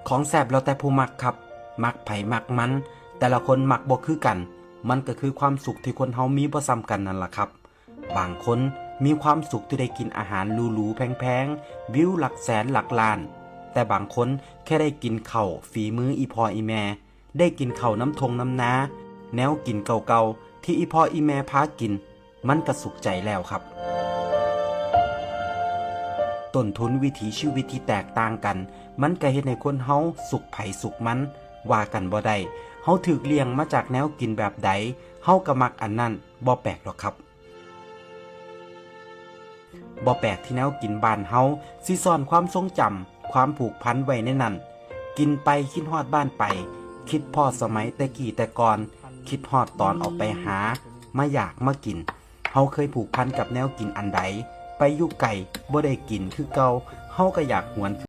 ของแซ่บแล้วแต่ผู้มักครับมักไผมักมันแต่ละคนมักบ่คือกันมันก็คือความสุขที่คนเฮามีบ่ซ้ำกันนั่นล่ะครับบางคนมีความสุขที่ได้กินอาหารหรูๆแพงๆวิวหลักแสนหลักล้านแต่บางคนแค่ได้กินข้าวฝีมืออีพ่ออีแม่ได้กินข้าวน้ำทงน้ำนาแนวกินเก่าๆที่อีพ่ออีแม่พากินมันก็สุขใจแล้วครับต้นทุนวิถีชีวิตที่แตกต่างกันมันก็เฮ็ดให้คนเฮาสุขไผสุขมันว่ากันบ่ได้เฮาถูกเลี้ยงมาจากแนวกินแบบใดเฮาก็มักอันนั้นบ่แปลกหรอกครับบ่แปลกที่แนวกินบ้านเฮาสิซ่อนความทรงจำความผูกพันไว้ในนั้นกินไปคิดฮอดบ้านไปคิดพอสมัยแต่กี้แต่ก่อนคิดฮอดตอนออกไปหามาอยากมากินเฮาเคยผูกพันกับแนวกินอันใดไปอยู่ไกลบ่ได้กินคือเก่าเฮาก็อยากหวน